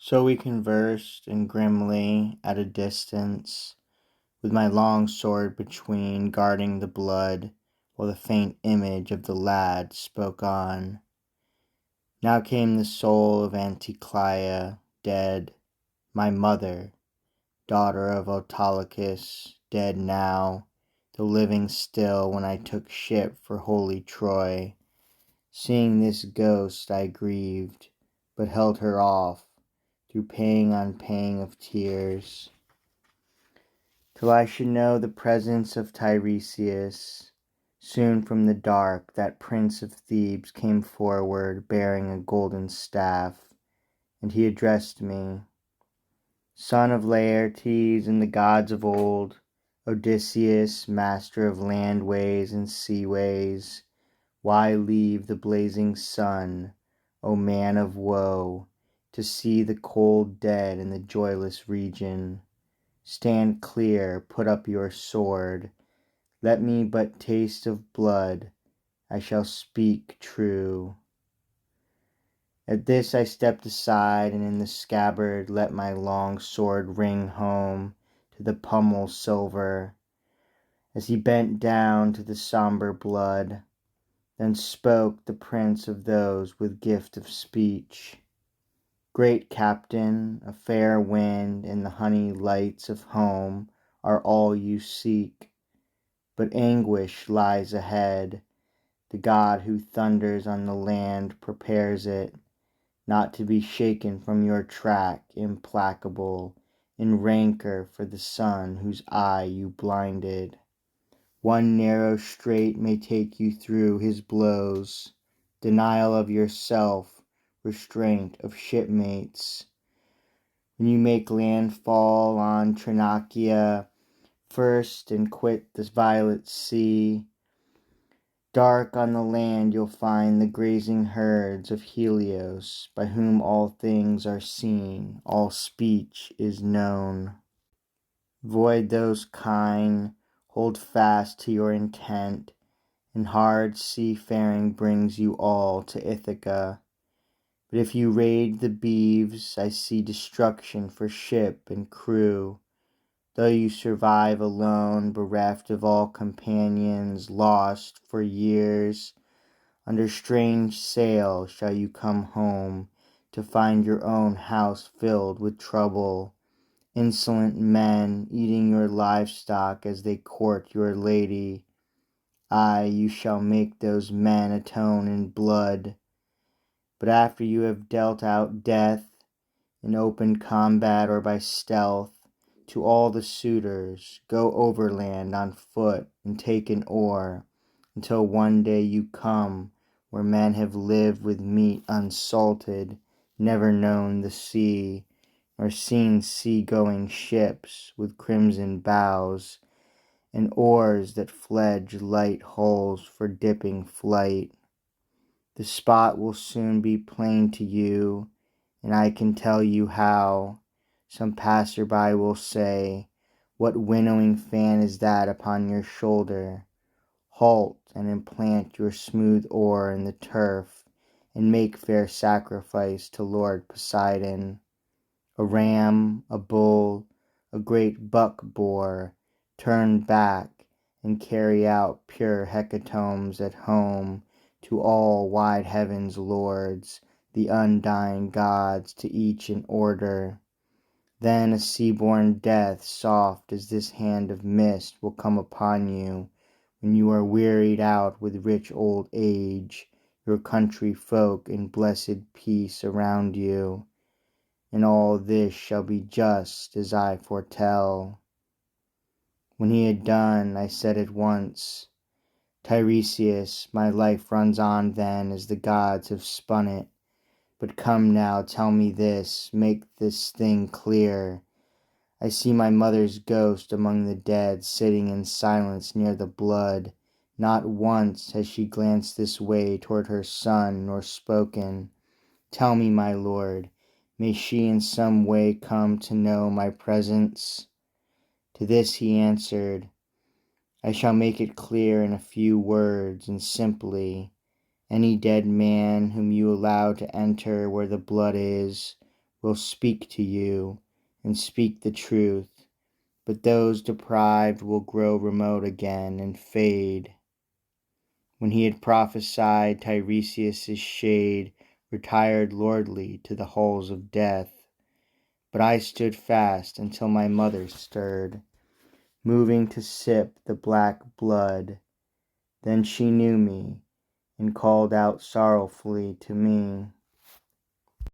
So we conversed, and grimly, at a distance, with my long sword between, guarding the blood, while the faint image of the lad spoke on. Now came the soul of Anticlia, dead, my mother, daughter of Autolycus, dead now, though living still when I took ship for holy Troy. Seeing this ghost I grieved, but held her off, through pang on pang of tears, till I should know the presence of Tiresias. Soon from the dark that prince of Thebes came forward, bearing a golden staff, and he addressed me: Son of Laertes and the gods of old, Odysseus, master of landways and seaways, why leave the blazing sun, O man of woe, to see the cold dead in the joyless region? Stand clear, put up your sword, let me but taste of blood, I shall speak true. At this I stepped aside, and in the scabbard let my long sword ring home to the pommel silver, as he bent down to the sombre blood. Then spoke the prince of those with gift of speech: Great captain, a fair wind and the honey lights of home are all you seek, but anguish lies ahead. The God who thunders on the land prepares it, not to be shaken from your track, implacable, in rancor for the son whose eye you blinded. One narrow strait may take you through his blows: denial of yourself, restraint of shipmates. When you make landfall on Trinacia first and quit the violet sea, dark on the land you'll find the grazing herds of Helios, by whom all things are seen, all speech is known. Void those kine, hold fast to your intent, and hard seafaring brings you all to Ithaca. But if you raid the beeves, I see destruction for ship and crew. Though you survive alone, bereft of all companions, lost for years, under strange sail shall you come home, to find your own house filled with trouble, insolent men eating your livestock as they court your lady. Aye, you shall make those men atone in blood. But after you have dealt out death, in open combat or by stealth, to all the suitors, go overland on foot and take an oar, until one day you come where men have lived with meat unsalted, never known the sea, nor seen sea-going ships with crimson bows, and oars that fledge light hulls for dipping flight. The spot will soon be plain to you, and I can tell you how. Some passer-by will say, What winnowing fan is that upon your shoulder? Halt, and implant your smooth oar in the turf, and make fair sacrifice to Lord Poseidon. A ram, a bull, a great buck boar, turn back, and carry out pure hecatombs at home to all wide heaven's lords, the undying gods, to each in order. Then a sea-born death, soft as this hand of mist, will come upon you, when you are wearied out with rich old age, your country folk in blessed peace around you. And all this shall be just as I foretell. When he had done, I said at once, Tiresias, my life runs on then as the gods have spun it. But come now, tell me this, make this thing clear. I see my mother's ghost among the dead, sitting in silence near the blood. Not once has she glanced this way toward her son, nor spoken. Tell me, my lord, may she in some way come to know my presence? To this he answered, I shall make it clear in a few words, and simply. Any dead man whom you allow to enter where the blood is will speak to you and speak the truth, but those deprived will grow remote again and fade. When he had prophesied, Tiresias' shade retired lordly to the holes of death, but I stood fast until my mother stirred, moving to sip the black blood. Then she knew me and called out sorrowfully to me,